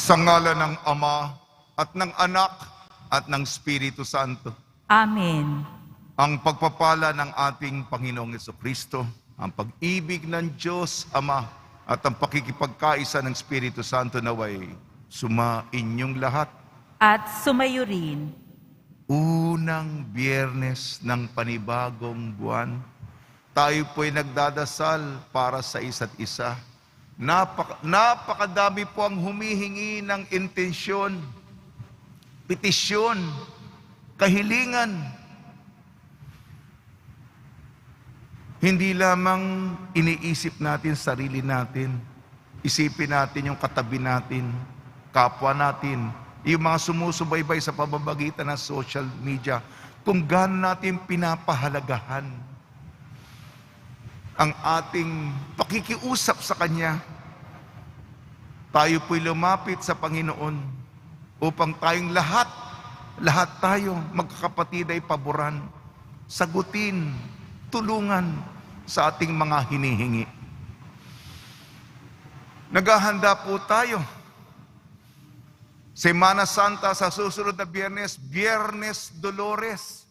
Sa ngalan ng Ama at ng Anak at ng Espiritu Santo. Amen. Ang pagpapala ng ating Panginoong Jesucristo, ang pag-ibig ng Diyos Ama at ang pakikipagkaisa ng Espiritu Santo naway sumainyong lahat. At sumayo rin. Unang Biyernes ng panibagong buwan, tayo po'y nagdadasal para sa isa't isa. Napakadami po ang humihingi ng intensyon, petisyon, kahilingan. Hindi lamang iniisip natin sarili natin, isipin natin yung katabi natin, kapwa natin, yung mga sumusubaybay sa pamamagitan ng social media, kung gaano natin pinapahalagahan ang ating pakikiusap sa Kanya. Tayo po'y lumapit sa Panginoon upang tayong lahat tayo magkakapatid ay paboran, sagutin, tulungan sa ating mga hinihingi. Naghahanda po tayo. Semana Santa sa susunod na Biyernes, Biyernes Dolores.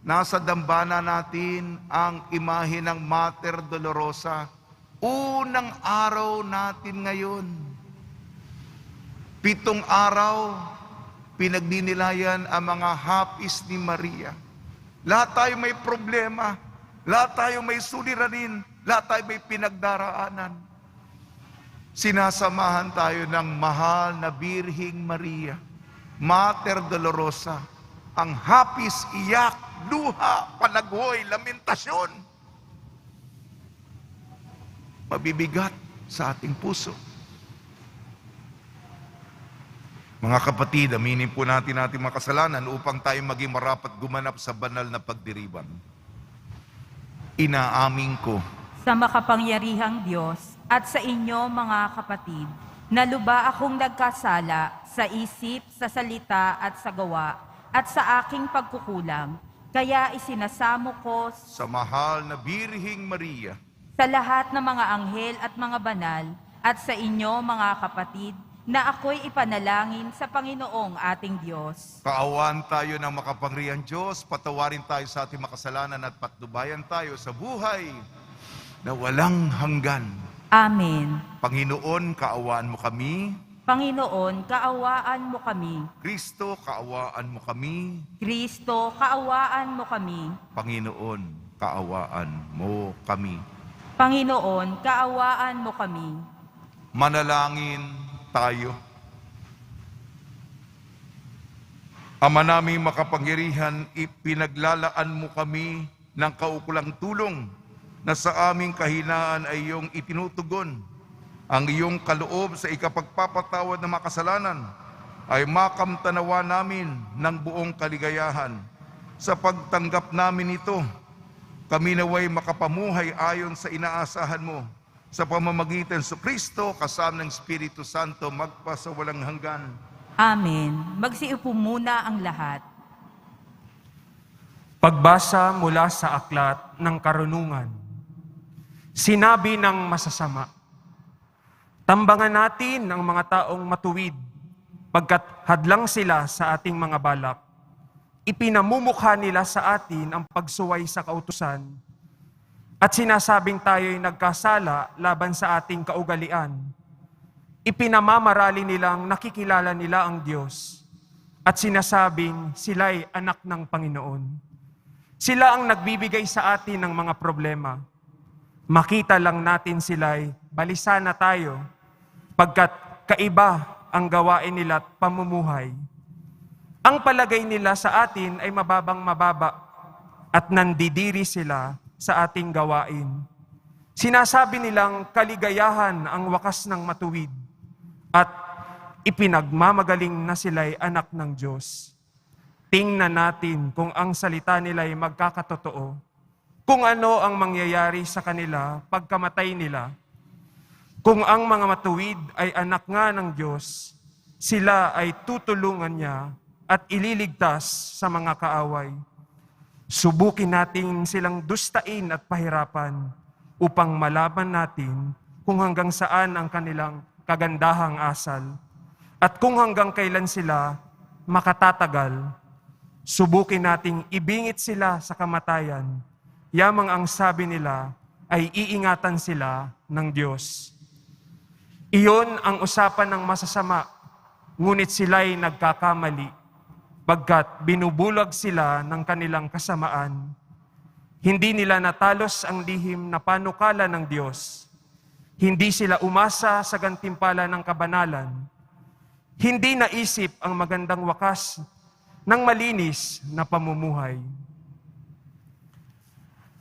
Nasa dambana natin ang imahe ng Mater Dolorosa. Unang araw natin ngayon. 7 araw, pinagninilayan ang mga hapis ni Maria. Lahat tayo may problema, lahat tayo may suliranin, lahat tayo may pinagdaraanan. Sinasamahan tayo ng mahal na Birhing Maria, Mater Dolorosa, ang hapis, iyak, luha, panaghoy, lamentasyon. Mabibigat sa ating puso. Mga kapatid, aminin po natin ating mga kasalanan upang tayo maging marapat gumanap sa banal na pagdiriwang. Inaamin ko Sa makapangyarihang Diyos at sa inyo mga kapatid, na luba akong nagkasala sa isip, sa salita at sa gawa, at sa aking pagkukulang, kaya isinasamo ko sa mahal na Birhing Maria, sa lahat ng mga anghel at mga banal, at sa inyo mga kapatid, na ako'y ipanalangin sa Panginoong ating Diyos. kaawaan tayo ng makapangyarihang Diyos, patawarin tayo sa ating makasalanan at patnubayan tayo sa buhay na walang hanggan. Amen. Panginoon, kaawaan mo kami. Panginoon, kaawaan mo kami. Kristo, kaawaan mo kami. Kristo, kaawaan mo kami. Panginoon, kaawaan mo kami. Panginoon, kaawaan mo kami. Manalangin tayo. Ama naming makapangyarihan, ipinaglalaan mo kami ng kaukulang tulong na sa aming kahinaan ay iyong itinutugon. Ang iyong kaloob sa ikapagpapatawad ng mga kasalanan ay makamtanawa namin ng buong kaligayahan. Sa pagtanggap namin ito, kami naway makapamuhay ayon sa inaasahan mo sa pamamagitan sa Kristo kasama ng Espiritu Santo magpasawalang hanggan. Amen. Magsiupo muna ang lahat. Pagbasa mula sa aklat ng karunungan. Sinabi ng masasama, tambangan natin ang mga taong matuwid, pagkat hadlang sila sa ating mga balak. Ipinamumukha nila sa atin ang pagsuway sa kautusan, at sinasabing tayo'y nagkasala laban sa ating kaugalian. Ipinamamarali nilang nakikilala nila ang Diyos, at sinasabing sila'y anak ng Panginoon. Sila ang nagbibigay sa atin ng mga problema. Makita lang natin sila'y balisa na tayo, pagkat kaiba ang gawain nila at pamumuhay. Ang palagay nila sa atin ay mababang-mababa at nandidiri sila sa ating gawain. Sinasabi nilang kaligayahan ang wakas ng matuwid at ipinagmamagaling na sila'y anak ng Diyos. Tingnan natin kung ang salita nila'y magkakatotoo, kung ano ang mangyayari sa kanila pagkamatay nila. Kung ang mga matuwid ay anak nga ng Diyos, sila ay tutulungan niya at ililigtas sa mga kaaway. Subukin natin silang dustain at pahirapan upang malaman natin kung hanggang saan ang kanilang kagandahang asal. At kung hanggang kailan sila makatatagal, subukin nating ibingit sila sa kamatayan. Yamang ang sabi nila ay iingatan sila ng Diyos. Iyon ang usapan ng masasama, ngunit sila'y nagkakamali, pagkat binubulag sila ng kanilang kasamaan. Hindi nila natalos ang lihim na panukala ng Diyos. Hindi sila umasa sa gantimpala ng kabanalan. Hindi naisip ang magandang wakas ng malinis na pamumuhay.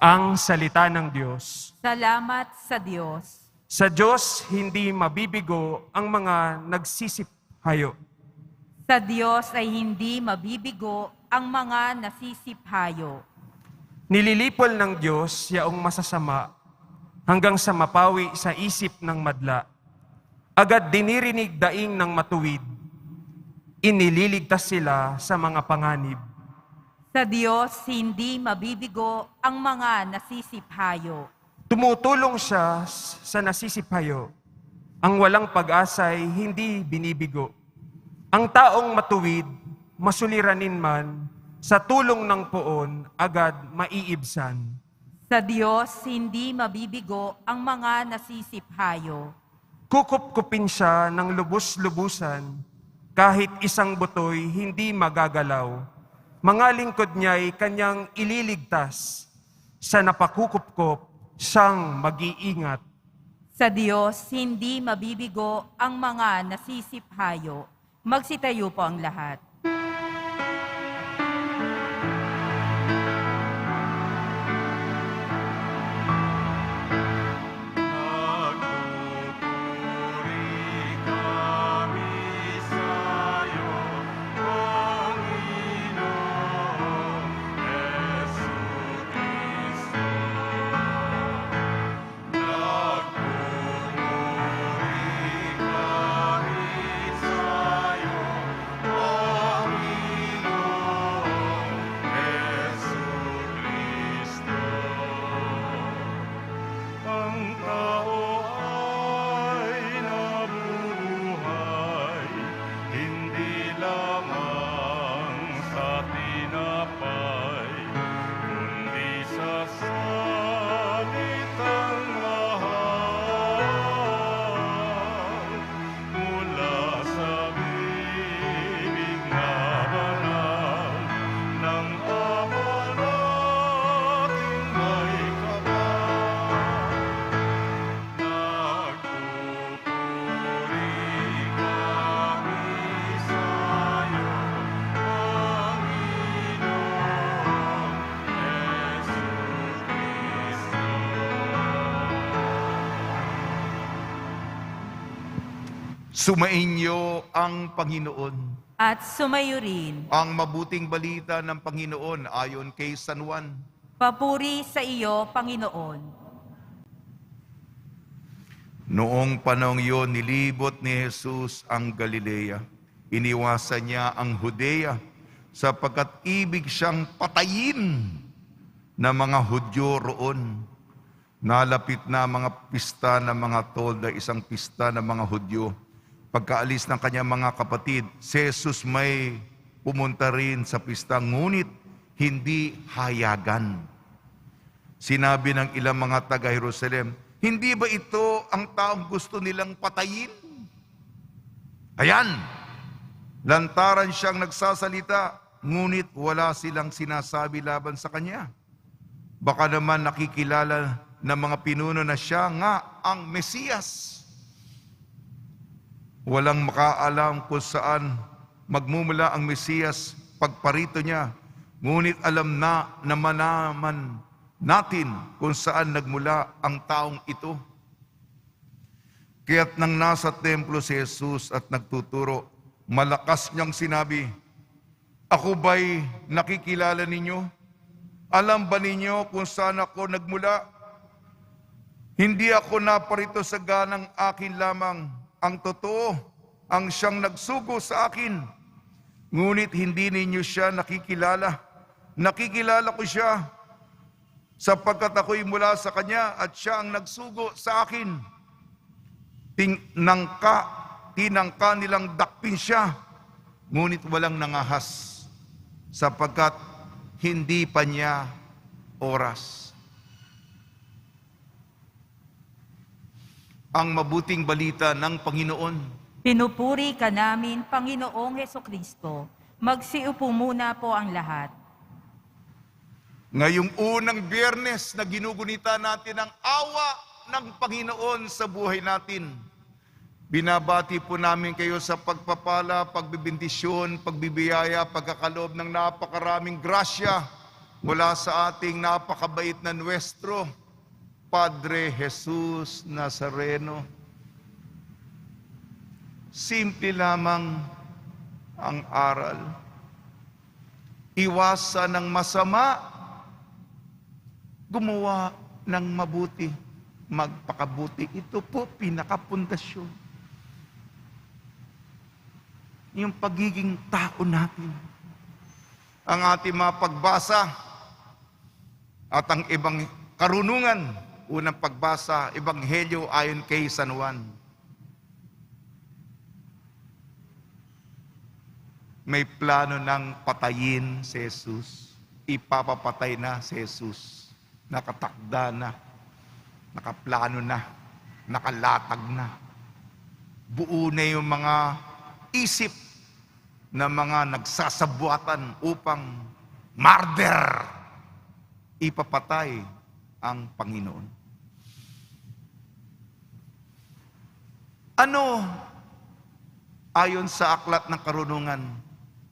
Ang salita ng Diyos. Salamat sa Diyos. Sa Diyos, hindi mabibigo ang mga nagsisiphayo. Sa Diyos ay hindi mabibigo ang mga nasisiphayo. Nililipol ng Diyos yaong masasama hanggang sa mapawi sa isip ng madla. Agad dinirinig daing ng matuwid. Inililigtas sila sa mga panganib. Sa Diyos hindi mabibigo ang mga nasisiphayo. Tumutulong siya sa nasisiphayo. Ang walang pag-asa'y hindi binibigo. Ang taong matuwid, masuliranin man, sa tulong ng poon, agad maiibsan. Sa Diyos hindi mabibigo ang mga nasisiphayo. Kukup-kupin siya ng lubos-lubusan, kahit isang butoy hindi magagalaw. Mga lingkod niya'y kanyang ililigtas, sa napakukup-kup siyang mag-iingat. Sa Diyos hindi mabibigo ang mga nasisiphayo. Magsitayo po ang lahat. Sumainyo ang Panginoon. At sumayo rin. Ang mabuting balita ng Panginoon ayon kay San Juan. Papuri sa iyo, Panginoon. Noong panahong iyon, nilibot ni Jesus ang Galilea. Iniwasan niya ang Judea sapagkat ibig siyang patayin ng mga Hudyo roon. Nalapit na mga pista ng mga tolda, isang pista ng mga Hudyo. Pagkaalis ng kanyang mga kapatid, si Jesus may pumunta rin sa pista, ngunit hindi hayagan. Sinabi ng ilang mga taga-Jerusalem, hindi ba ito ang taong gusto nilang patayin? Ayan, lantaran siyang nagsasalita, ngunit wala silang sinasabi laban sa kanya. Baka naman nakikilala ng mga pinuno na siya nga ang Mesiyas. Walang makaalam kung saan magmumula ang Mesiyas pagparito niya. Ngunit alam na naman natin kung saan nagmula ang taong ito. Kaya't nang nasa templo si Jesus at nagtuturo, malakas niyang sinabi, "Ako ba'y nakikilala ninyo? Alam ba ninyo kung saan ako nagmula? Hindi ako naparito sa ganang akin lamang. Ang totoo, ang siyang nagsugo sa akin. Ngunit hindi ninyo siya nakikilala. Nakikilala ko siya sapagkat ako'y mula sa kanya at siya ang nagsugo sa akin. tinang kanilang dakpin siya, ngunit walang nangahas, sapagkat hindi pa niya oras. Ang mabuting balita ng Panginoon. Pinupuri ka namin, Panginoong Hesukristo. Magsiupo muna po ang lahat. Ngayong unang Biyernes na ginugunita natin ang awa ng Panginoon sa buhay natin, binabati po namin kayo sa pagpapala, pagbibindisyon, pagbibiyaya, pagkakaloob ng napakaraming grasya mula sa ating napakabait na nuestro, Padre Jesus Nazareno. Simple lamang ang aral. Iwasan ng masama, gumawa ng mabuti, magpakabuti. Ito po pinakapundasyon. Yung pagiging tao natin. Ang ating mga pagbasa at ang ibang karunungan, unang pagbasa, Ebanghelyo ayon kay San Juan. May plano ng patayin si Jesus. Ipapapatay na si Jesus. Nakatakda na. Nakaplano na. Nakalatag na. Buo na yung mga isip na mga nagsasabuatan upang murder. Ipapatay ang Panginoon. Ano, ayon sa aklat ng karunungan,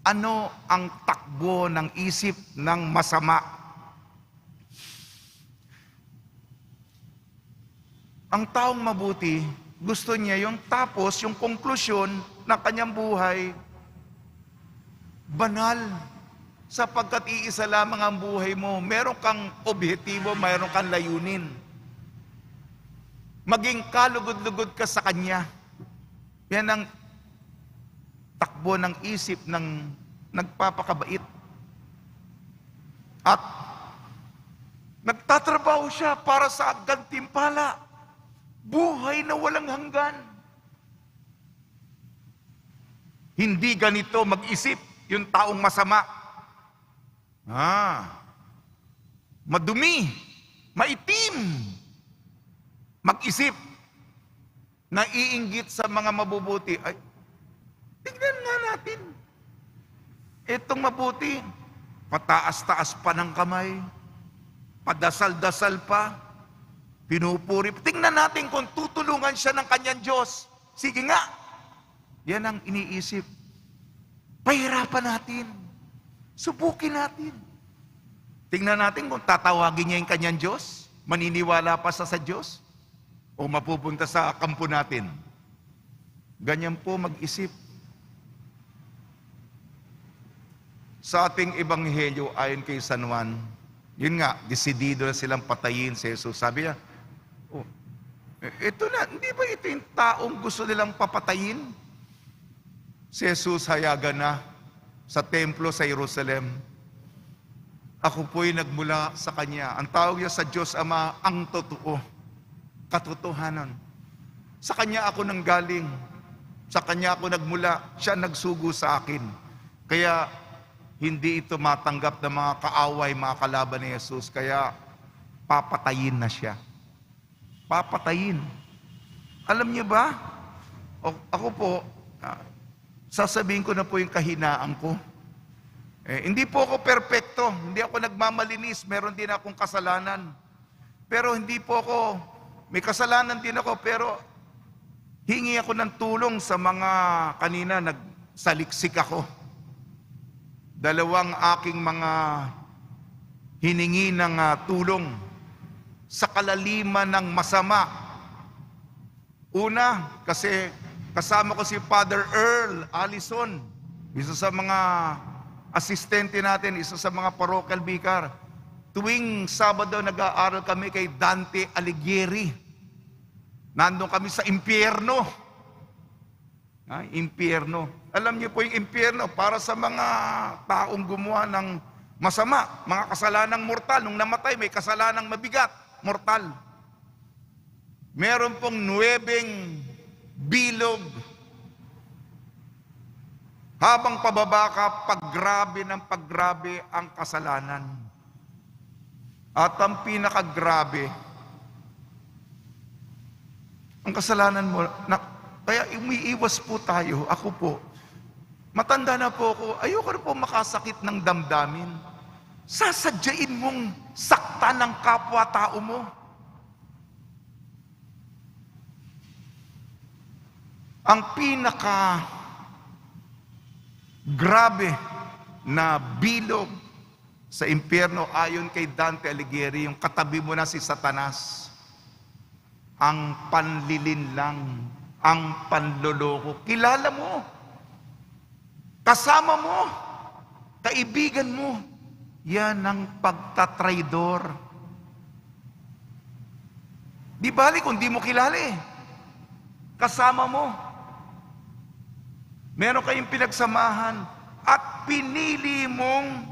ano ang takbo ng isip ng masama? Ang taong mabuti, gusto niya yung tapos, yung konklusyon ng kanyang buhay, banal, sapagkat iisa lamang ang buhay mo. Meron kang objektibo, meron kang layunin. Maging kalugod-lugod ka sa Kanya. Yan ang takbo ng isip ng nagpapakabait. At nagtatrabaho siya para sa gantimpala. Buhay na walang hanggan. Hindi ganito mag-isip yung taong masama. Madumi, maitim. Mag-isip, naiinggit sa mga mabubuti. Ay, tignan nga natin. Itong mabuti, pataas-taas pa ng kamay, padasal-dasal pa, pinupuri. Tingnan natin kung tutulungan siya ng kanyang Diyos. Sige nga. Yan ang iniisip. Pahirapan natin. Subukin natin. Tingnan natin kung tatawagin niya yung kanyang Diyos. Maniniwala pa sa Diyos. O mapupunta sa kampo natin. Ganyan po mag-isip. Sa ating Ebanghelyo ayon kay San Juan, yun nga, desidido na silang patayin si Jesus. Sabi niya, ito na, hindi ba ito yung taong gusto nilang papatayin? Si Jesus hayagan na sa templo sa Jerusalem. Ako po'y nagmula sa Kanya. Ang tawag niya sa Diyos Ama, ang totoo. Katotohanan. Sa Kanya ako nanggaling. Sa Kanya ako nagmula. Siya nagsugo sa akin. Kaya hindi ito matanggap ng mga kaaway, mga kalaban ni Jesus. Kaya papatayin na siya. Papatayin. Alam niyo ba? Ako po, sasabihin ko na po yung kahinaan ko. Hindi po ako perpekto. Hindi ako nagmamalinis. Meron din akong kasalanan. Pero hindi po ako, may kasalanan din ako, pero hingi ako ng tulong sa mga kanina nagsaliksik ako. Dalawang aking mga hiningi ng tulong sa kalaliman ng masama. Una, kasi kasama ko si Father Earl Allison, isa sa mga asistente natin, isa sa mga parochial vicar. Tuwing Sabado nag-aaral kami kay Dante Alighieri. Nandun kami sa impyerno. Impyerno. Alam niyo po yung impyerno, para sa mga taong gumawa ng masama, mga kasalanang mortal. Nung namatay, may kasalanang mabigat, mortal. Meron pong 9 bilog Habang pababa ka, paggrabe ng paggrabe ang kasalanan. At ang pinakagrabe, ang kasalanan mo, kaya umiiwas po tayo, ako po. Matanda na po ako, ayoko na po makasakit ng damdamin. Sasadyain mong sakta ng kapwa-tao mo. Ang pinaka grabe na bilog sa impyerno ayon kay Dante Alighieri, yung katabi mo na si Satanas, ang panlilinlang, ang panloloko. Kilala mo, kasama mo, kaibigan mo, yan ang pagtatraidor. Di bali kung di mo kilala kasama mo. Meron kayong pinagsamahan at pinili mong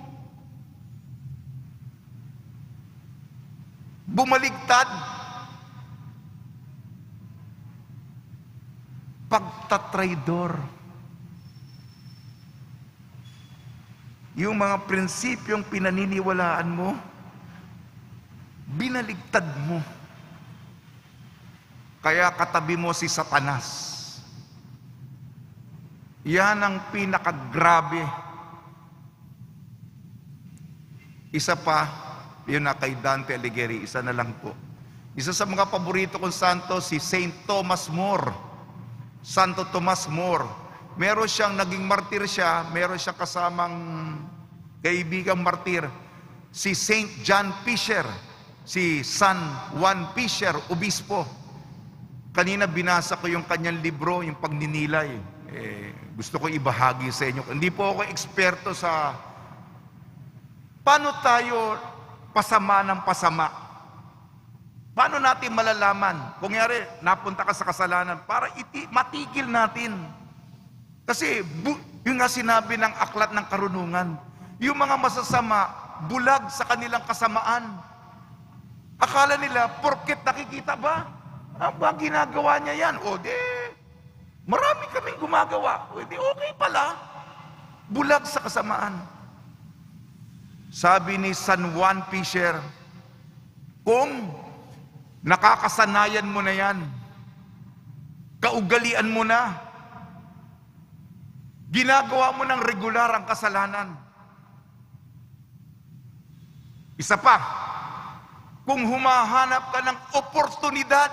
bumaligtad. Pagtatraidor. Yung mga prinsipyong pinaniniwalaan mo, binaligtad mo. Kaya katabi mo si Satanas. Yan ang pinakagrabe. Isa pa, yun na kay Dante Alighieri, isa na lang po. Isa sa mga paborito kong santo, si Saint Thomas More. Santo Tomas More. Meron siyang naging martir siya, meron siyang kasamang kaibigang martir, si Saint John Fisher, si San Juan Fisher, obispo. Kanina binasa ko yung kanyang libro, yung pagninilay. Gusto ko ibahagi sa inyo. Hindi po ako eksperto sa paano tayo pasama ng pasama. Paano natin malalaman? Kung yari, napunta ka sa kasalanan, para matigil natin. Kasi, yung nga sinabi ng aklat ng karunungan, yung mga masasama, bulag sa kanilang kasamaan. Akala nila, porket nakikita ba? Ba ginagawa niya yan? O di, marami kaming gumagawa. O di, okay pala. Bulag sa kasamaan. Sabi ni San Juan Fisher, kung nakakasanayan mo na yan, kaugalian mo na, ginagawa mo ng regular ang kasalanan. Isa pa, kung humahanap ka ng oportunidad,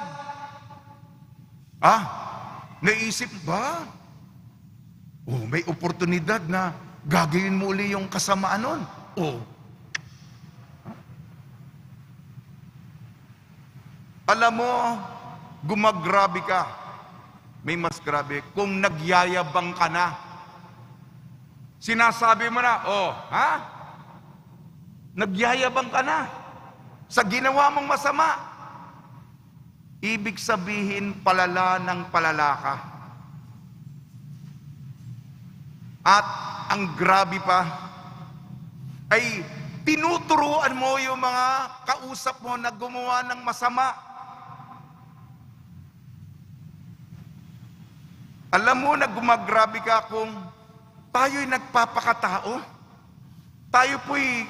naisip ba? May oportunidad na gagawin mo uli yung kasamaan nun. Alam mo, gumagrabe ka. May mas grabe, kung nagyayabang ka na. Sinasabi mo na, nagyayabang ka na sa ginawa mong masama. Ibig sabihin, palala ng palala ka. At ang grabe pa, ay tinuturuan mo yung mga kausap mo na gumawa ng masama. Alam mo na gumagrabe ka kung tayo'y nagpapakatao. Tayo po'y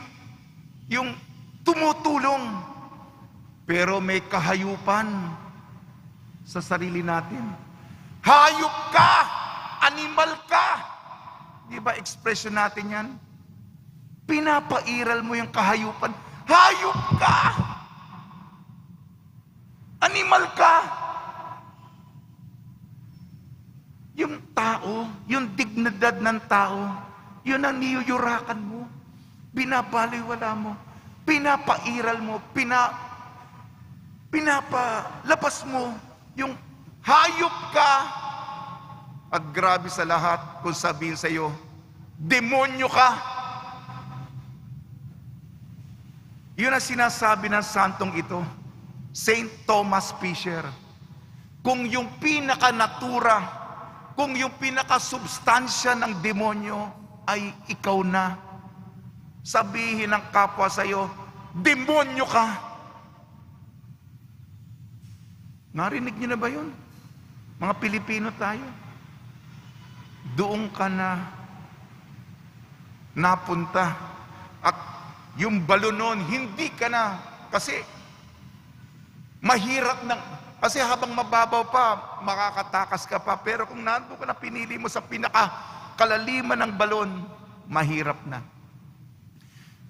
yung tumutulong. Pero may kahayupan sa sarili natin. Hayop ka! Animal ka! Di ba expression natin yan? Pinapairal mo yung kahayupan. Hayop ka! Animal ka! Yung tao, yung dignidad ng tao, yun ang niyuyurakan mo. Binabaliwala mo. Pinapairal mo. Pinapalabas mo. Yung hayop ka. At grabe sa lahat kung sabihin sa iyo, demonyo ka. Yun ang sinasabi ng santong ito, Saint Thomas Fisher. Kung yung pinaka-natura, kung yung pinaka-substansya ng demonyo ay ikaw na, sabihin ng kapwa sa iyo, demonyo ka. Narinig niyo na ba yun? Mga Pilipino tayo. Doon ka na napunta. At yung balon nun, hindi ka na, kasi mahirap na, kasi habang mababaw pa, makakatakas ka pa. Pero kung nandun ka na, pinili mo sa pinakakalaliman ng balon, mahirap na.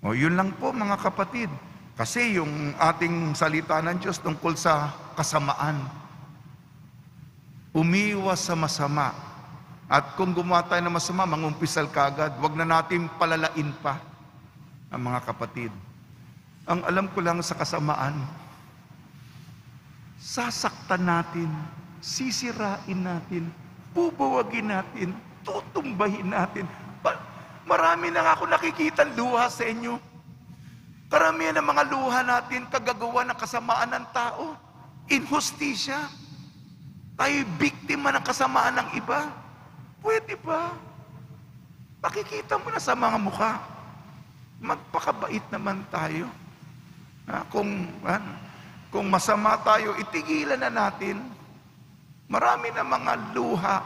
O yun lang po mga kapatid. Kasi yung ating salita ng Diyos tungkol sa kasamaan. Umiwas sa masama. At kung gumawa tayo ng masama, mangumpisal kagad. Huwag na natin palalain pa ang mga kapatid. Ang alam ko lang sa kasamaan, sasaktan natin, sisirain natin, bubawagin natin, tutumbahin natin. Marami na nga ako nakikita luha sa inyo. Karamihan ng mga luha natin, kagagawa ng kasamaan ng tao. Inhustisya. Tayo biktima ng kasamaan ng iba. Pwede ba? Pakikita mo na sa mga mukha. Magpakabait naman tayo. Kung masama tayo, itigilan na natin. Marami na mga luha.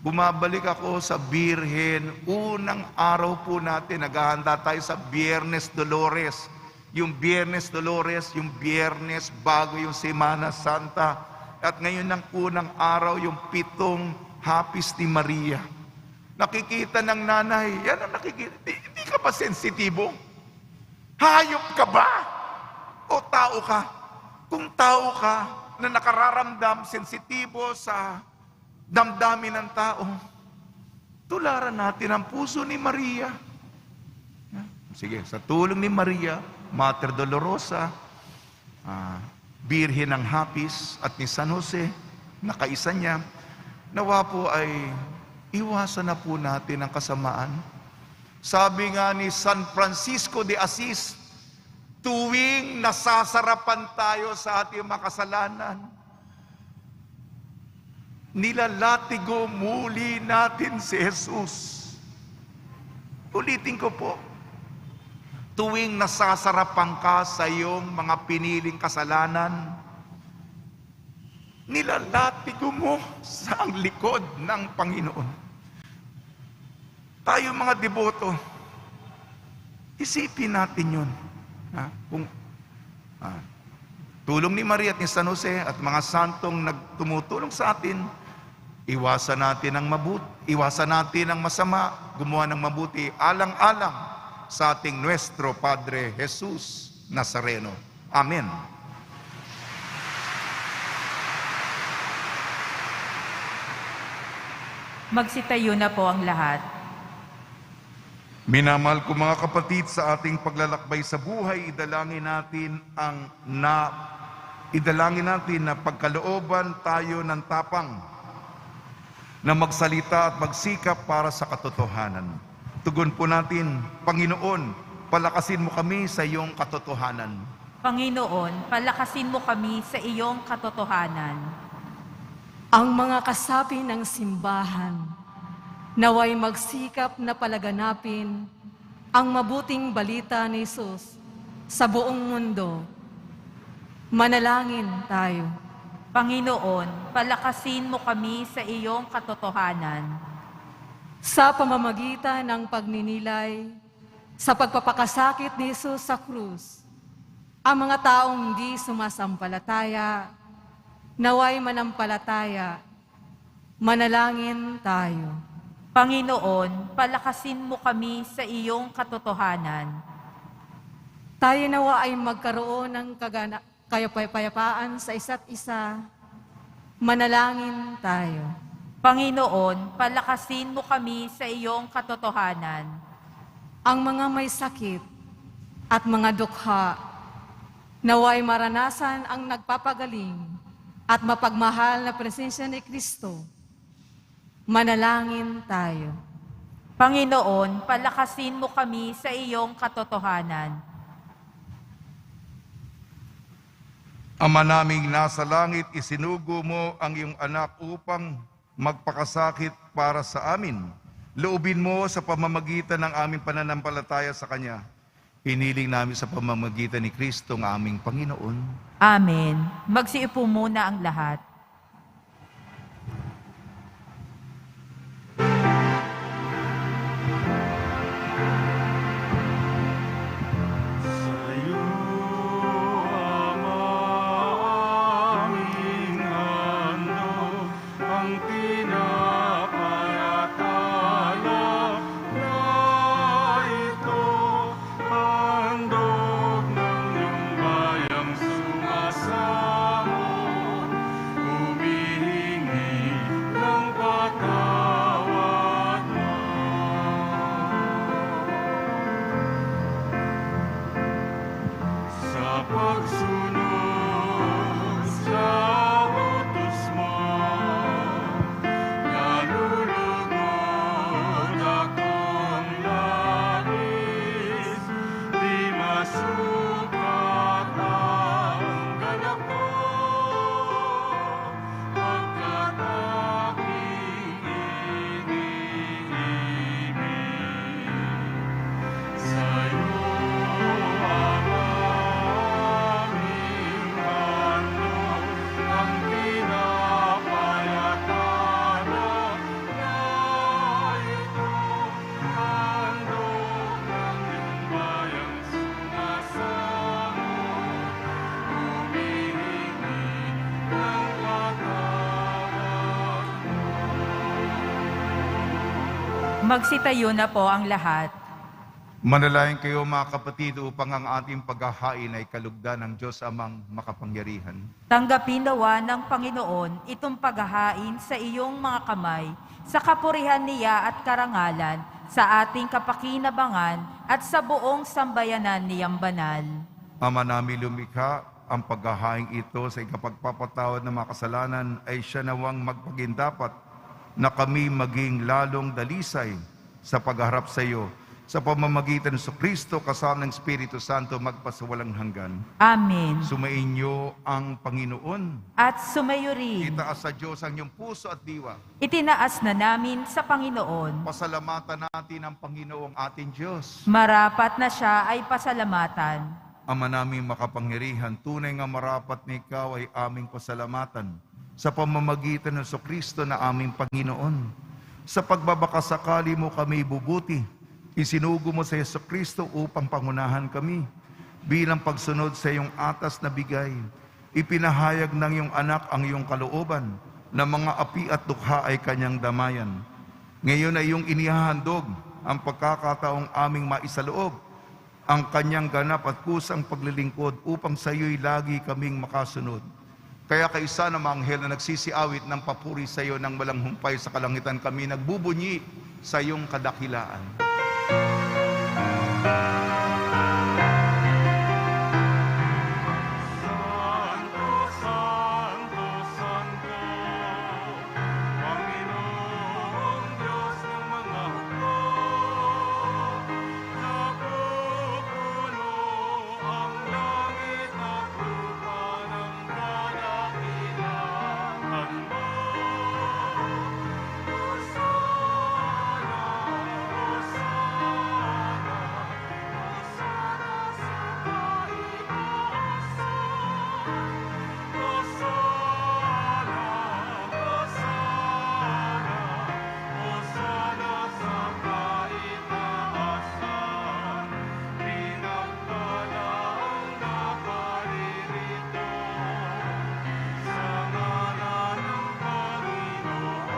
Bumabalik ako sa Birhen. Unang araw po natin, naghahanda tayo sa Biyernes Dolores. Yung Biyernes Dolores, yung Biyernes bago yung Semana Santa. At ngayon ng unang araw, yung 7 Hapis ni Maria. Nakikita ng nanay, yan ang nakikita. Hindi ka ba sensitibo? Hayop ka ba? O tao ka? Kung tao ka na nakararamdam, sensitibo sa damdamin ng tao, tularan natin ang puso ni Maria. Sige, sa tulong ni Maria, Mater Dolorosa, Birhen ng Hapis at ni San Jose, nakaisa niya, nawa po ay iwasan na po natin ang kasamaan. Sabi nga ni San Francisco de Assis, tuwing nasasarapan tayo sa ating makasalanan, nilalatigo muli natin si Jesus. Ulitin ko po, tuwing nasasarapan ka sa iyong mga piniling kasalanan, nilalatigo mo sa ang likod ng Panginoon. Tayo mga deboto, isipin natin yun. Tulong ni Maria at ni San Jose at mga santong nagtumutulong sa atin, iwasan natin ang iwasan natin ang masama, gumawa ng mabuti, alang-alang sa ating Nuestro Padre Jesus Nazareno. Amen. Magsitayo na po ang lahat. Minamahal ko mga kapatid, sa ating paglalakbay sa buhay, idalangin natin na pagkalooban tayo ng tapang na magsalita at magsikap para sa katotohanan. Tugon po natin, Panginoon, palakasin mo kami sa iyong katotohanan. Panginoon, palakasin mo kami sa iyong katotohanan. Ang mga kasapi ng simbahan, naway magsikap na palaganapin ang mabuting balita ni Jesus sa buong mundo. Manalangin tayo. Panginoon, palakasin mo kami sa iyong katotohanan. Sa pamamagitan ng pagninilay sa pagpapakasakit ni Jesus sa krus, ang mga taong hindi sumasampalataya, naway manampalataya. Manalangin tayo. Panginoon, palakasin mo kami sa iyong katotohanan. Tayo nawa ay magkaroon ng kapayapaan sa isa't isa. Manalangin tayo. Panginoon, palakasin mo kami sa iyong katotohanan. Ang mga may sakit at mga dukha, naway maranasan ang nagpapagaling at mapagmahal na presensya ni Kristo. Manalangin tayo. Panginoon, palakasin mo kami sa iyong katotohanan. Ama naming nasa langit, isinugo mo ang iyong anak upang magpakasakit para sa amin. Loobin mo sa pamamagitan ng aming pananampalataya sa Kanya. Hiniling namin sa pamamagitan ni Kristo ng aming Panginoon. Amen. Magsiupo muna ang lahat. pagsunod sa utos mo. Nalulugod akong langis, di masukat ang ganap ko, pagkat aking iniibig. Sa'yo ang aming handog, ang pinapayatana na ito, handog ng iyong bayang sumasamo, humihingi ng patawad. Magsitayo na po ang lahat. Manalangin kayo mga kapatid upang ang ating paghahain ay kalugdan ng Diyos Amang makapangyarihan. Tanggapin nawa ng Panginoon itong paghahain sa iyong mga kamay, sa kapurihan niya at karangalan, sa ating kapakinabangan at sa buong sambayanan niyang banal. Ama namin lumikha, ang paghahain ito sa ikapagpapatawad ng mga kasalanan ay siya nawang magpagindapat na kami maging lalong dalisay sa pagharap sa iyo, sa pamamagitan ng Kristo kasama ng Espiritu Santo magpasawalang hanggan. Amen. Sumainyo ang Panginoon. At sumayo rin. Itaas sa Diyos ang iyong puso at diwa. Itinaas na namin sa Panginoon. Pasalamatan natin ang Panginoong ating Diyos. Marapat na siya ay pasalamatan. Ama naming makapangyarihan, tunay nga marapat na ikaw ay aming pasalamatan sa pamamagitan ng Kristo na aming Panginoon. Sa pagbabakasakali mo kami bubuti, isinugo mo sa Kristo upang pangunahan kami. Bilang pagsunod sa iyong atas na bigay, ipinahayag ng iyong anak ang iyong kalooban, na mga api at dukha ay kanyang damayan. Ngayon ay iyong inihahandog ang pagkakataong aming maisaloob, ang kanyang ganap at kusang paglilingkod upang sa iyo'y lagi kaming makasunod. Kaya kaisa ng mga anghel na nagsisiawit ng papuri sa iyo ng walang humpay sa kalangitan, kami nagbubunyi sa iyong kadakilaan. Santo, Santo, Santo, Panginoong Diyos ng mga hukbo, napupuno ang langit at lupa ng kadakilaan mo. Hosana, Hosana, Hosana sa kaitaasan. Hosana, Hosana, Hosana sa kaitaasan. Pinagpala ang nakaririto sa ngalan ng Panginoon.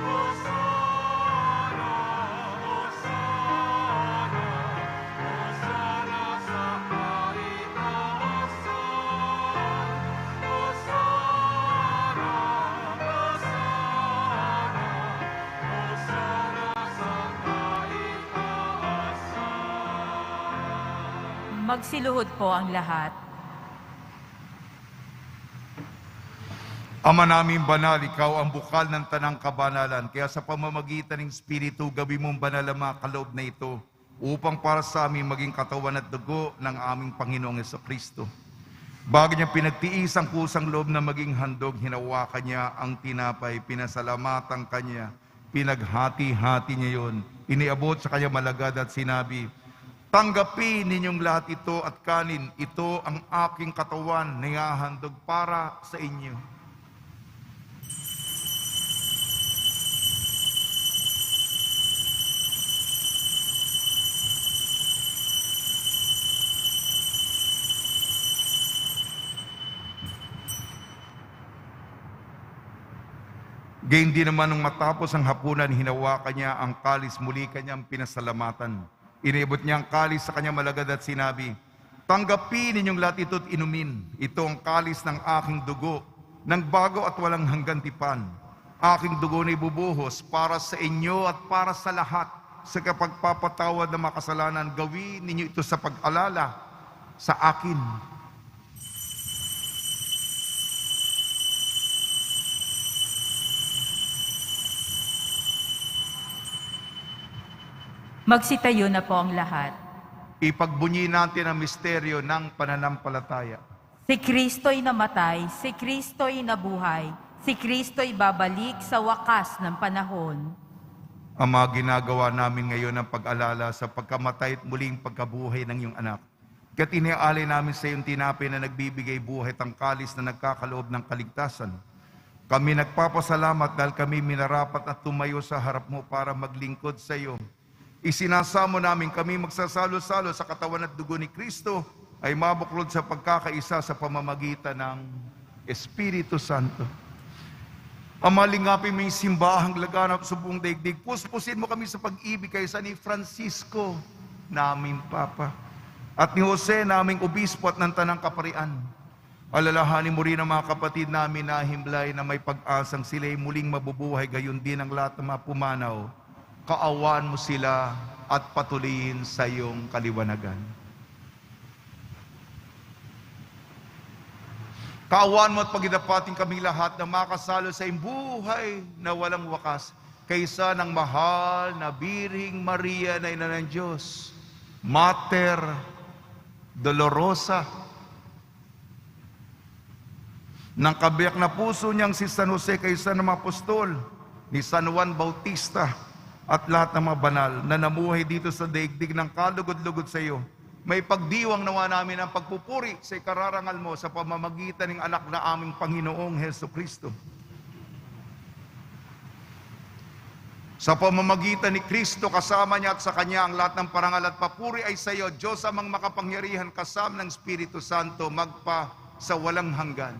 Hosana, Hosana, Hosana sa kaitaasan. Hosana, Hosana, Hosana sa kaitaasan. Magsiluhod po ang lahat. Ama namin banal, ikaw ang bukal ng tanang kabanalan. Kaya sa pamamagitan ng Espiritu, gawin mong banal ang mga kaloob na ito upang para sa amin maging katawan at dugo ng aming Panginoong Jesucristo. Bago niya pinagtiis ang kusang loob na maging handog, hinawakan niya ang tinapay, pinasalamatan kanya, pinaghati-hati niya yon, iniabot sa kanya malagad at sinabi, "Tanggapin ninyong lahat ito at kanin, ito ang aking katawan na ihahandog para sa inyo." Gayon din naman nung matapos ang hapunan, hinawakan niya ang kalis, muli kanyang pinasalamatan. Iniabot niya ang kalis sa kanyang malagad at sinabi, "Tanggapin ninyong lahat ito at inumin. Ito ang kalis ng aking dugo, ng bago at walang hanggan tipan. Aking dugo na ibubuhos para sa inyo at para sa lahat. Sa kapagpapatawad ng mga kasalanan, gawin ninyo ito sa pag-alala sa akin. Magsitayo na po ang lahat. Ipagbunyi natin ang misteryo ng pananampalataya. Si Kristo'y namatay, si Kristo'y nabuhay, si Kristo'y babalik sa wakas ng panahon. Ang mga ginagawa namin ngayon ang pag-alala sa pagkamatay at muling pagkabuhay ng iyong anak. Kaya't iniaalay namin sa iyong tinapay na nagbibigay buhay at ang kalis na nagkakaloob ng kaligtasan. Kami nagpapasalamat dahil kami minarapat at tumayo sa harap mo para maglingkod sa iyo. Isinasamo namin kami magsasalo-salo sa katawan at dugo ni Kristo ay mabuklod sa pagkakaisa sa pamamagitan ng Espiritu Santo. Amalingapin mo yung simbahang laganap sa buong daigdig. Puspusin mo kami sa pag-ibig kaysa ni Francisco, naming Papa, at ni Jose, naming Obispo at ng Tanang Kaparian. Alalahanin mo rin ang mga kapatid namin na himlay na may pag-asang sila'y muling mabubuhay, gayon din ang lahat ng mga pumanaw. Kaawan mo sila at patuloyin sa iyong kaliwanagan. Kaawan mo at pagidapating kaming lahat na makasalo sa iyong buhay na walang wakas kaysa ng mahal na Birhing Maria na Ina ng Diyos, Mater Dolorosa, ng kabiyak na puso niyang si San Jose kaysa ng mga apostol, ni San Juan Bautista, at lahat ng mga banal na namuhay dito sa daigdig ng kalugod-lugod sa iyo. May pagdiwang nawa namin ang pagpupuri sa ikararangal mo sa pamamagitan ng anak na aming Panginoong Heso Kristo. Sa pamamagitan ni Kristo, kasama niya at sa Kanya ang lahat ng parangal at papuri ay sa iyo, Diyos amang makapangyarihan kasama ng Espiritu Santo, magpa sa walang hanggan.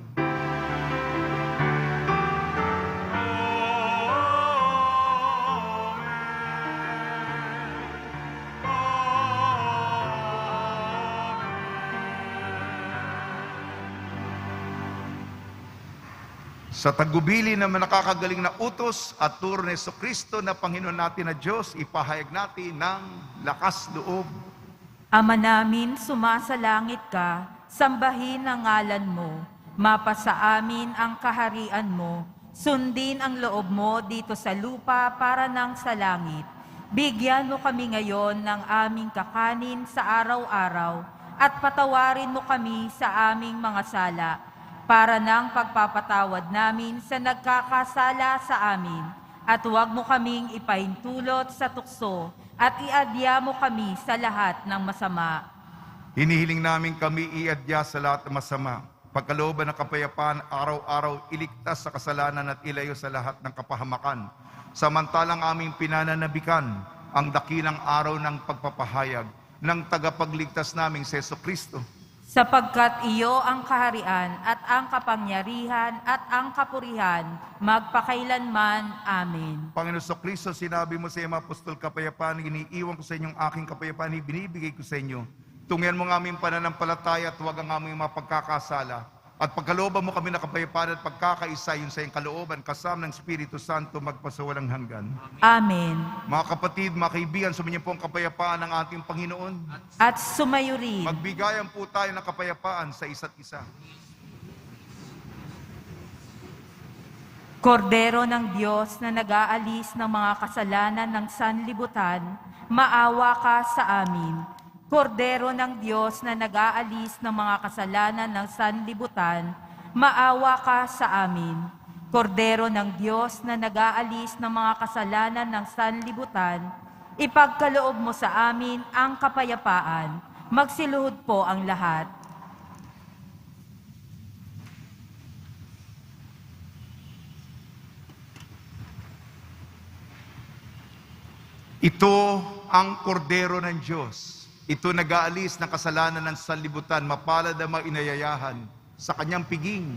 Sa tagubili na nakakagaling na utos at turo ni Jesucristo na Panginoon natin na Diyos, ipahayag natin ng lakas loob. Ama namin, sumasalangit ka, sambahin ang ngalan mo, mapasa amin ang kaharian mo, sundin ang loob mo dito sa lupa para nang sa langit. Bigyan mo kami ngayon ng aming kakanin sa araw-araw at patawarin mo kami sa aming mga sala, para ng pagpapatawad namin sa nagkakasala sa amin. At huwag mo kaming ipahintulot sa tukso at iadya mo kami sa lahat ng masama. Hinihiling namin kami iadya sa lahat ng masama. Pagkalooban ng kapayapaan, araw-araw iligtas sa kasalanan at ilayo sa lahat ng kapahamakan. Samantalang aming pinananabikan ang dakilang araw ng pagpapahayag ng tagapagligtas naming si Jesucristo. Sapagkat iyo ang kaharian at ang kapangyarihan at ang kapurihan, magpakailanman. Amen. Panginoon Kristo, sinabi mo sa iyong mga apostol, kapayapaan, iniiwan ko sa inyong aking kapayapaan, ibinibigay ko sa inyo. Tungyan mo ng aming pananampalataya at huwag ang aming mga pagkakasala. At pagkalooban mo kami na kapayapaan at pagkakaisa yun sa iyong kalooban, kasama ng Espiritu Santo, magpasawalang hanggan. Amen. Mga kapatid, mga kaibigan, sumainyo po ang kapayapaan ng ating Panginoon. At sumayo rin. Magbigayan po tayo ng kapayapaan sa isa't isa. Kordero ng Diyos na nag-aalis ng mga kasalanan ng sanlibutan, maawa ka sa amin. Kordero ng Diyos na nag-aalis ng mga kasalanan ng sanlibutan, maawa ka sa amin. Kordero ng Diyos na nag-aalis ng mga kasalanan ng sanlibutan, ipagkaloob mo sa amin ang kapayapaan. Magsiluhod po ang lahat. Ito ang kordero ng Diyos. Ito nag-aalis ng kasalanan ng sanlibutan, mapalad ang mga inayayahan sa kanyang piging.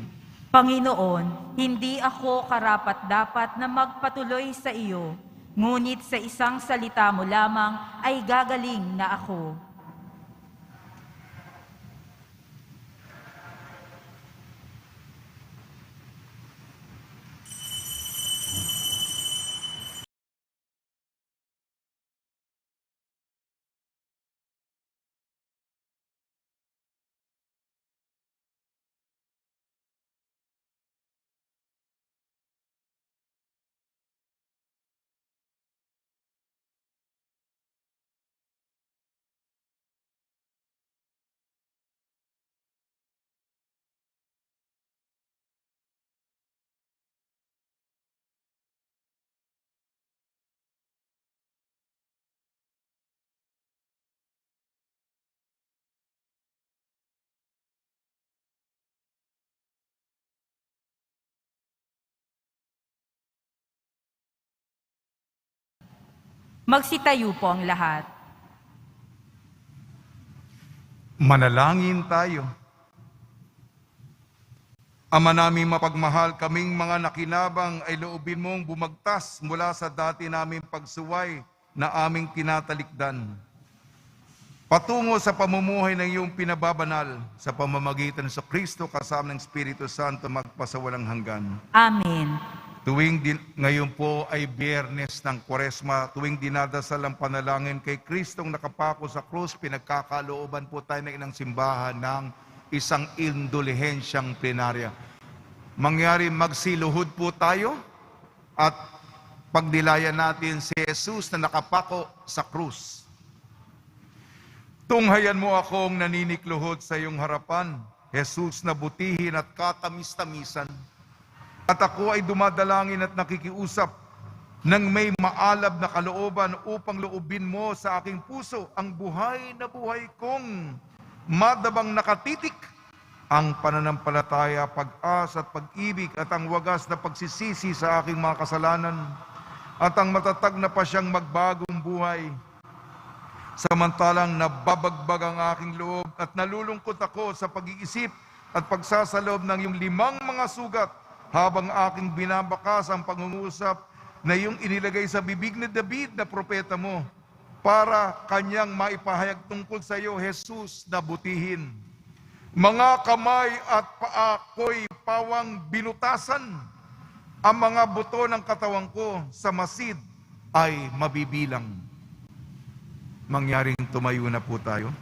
Panginoon, hindi ako karapat-dapat na magpatuloy sa iyo, ngunit sa isang salita mo lamang ay gagaling na ako. Magsitayo po ang lahat. Manalangin tayo. Ama naming mapagmahal, kaming mga nakinabang ay loobin mong bumagtas mula sa dati naming pagsuway na aming tinatalikdan. Patungo sa pamumuhay ng iyong pinababanal sa pamamagitan sa Kristo kasama ng Espiritu Santo magpasawalang hanggan. Amen. Ngayon po ay Biyernes ng Kwaresma, tuwing dinadasal ang panalangin kay Kristong nakapako sa krus, pinagkakalooban po tayo ng inang simbahan ng isang indulhensyang plenarya. Mangyari magsiluhod po tayo at pagnilayan natin si Jesus na nakapako sa krus. Tunghayan mo akong naninikluhod sa iyong harapan, Jesus na butihin at katamis-tamisan. At ako ay dumadalangin at nakikiusap nang may maalab na kalooban upang loobin mo sa aking puso ang buhay na buhay kong madabang nakatitik ang pananampalataya, pag-asa at pag-ibig at ang wagas na pagsisisi sa aking mga kasalanan at ang matatag na pasyang magbagong buhay. Samantalang nababagbag ang aking loob at nalulungkot ako sa pag-iisip at pagsasalob ng iyong 5 mga sugat habang aking binabakas ang pangungusap na iyong inilagay sa bibig ni David na propeta mo para kanyang maipahayag tungkol sa iyo, Jesus na butihin. Mga kamay at paa ko'y pawang binutasan. Ang mga buto ng katawan ko sa masid ay mabibilang. Mangyaring tumayo na po tayo.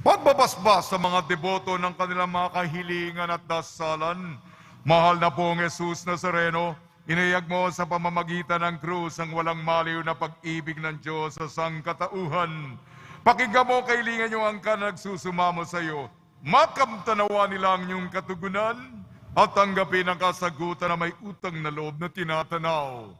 Pagbabasbas sa mga deboto ng kanilang mga kahilingan at dasalan, mahal na pong Jesus Nazareno, inayag mo sa pamamagitan ng krus ang walang maliw na pag-ibig ng Diyos sa sangkatauhan. Pakinggan mo kailingan niyo ang nagsusumamo sa iyo. Makamtanawa nila ang iyong katugunan at tanggapin ang kasagutan na may utang na loob na tinatanaw.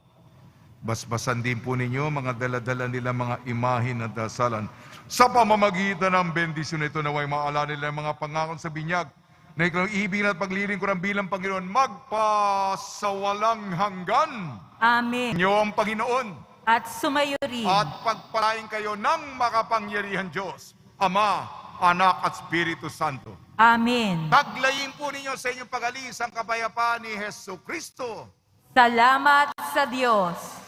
Basbasan din po ninyo mga daladala nila mga imahin at dasalan. Sa pamamagitan ng bendisyon nito naway maala nila ang mga pangakon sa binyag na ikaw ibig at paglilingkuran bilang Panginoon magpasawalang hanggan. Amen. Inyo ang Panginoon At sumayo rin. at pagpalain kayo ng makapangyarihan Diyos, Ama, Anak at Espiritu Santo. Amen. Taglayin po ninyo sa inyong pag-alis ang kapayapaan ni Jesu Kristo. Salamat sa Diyos.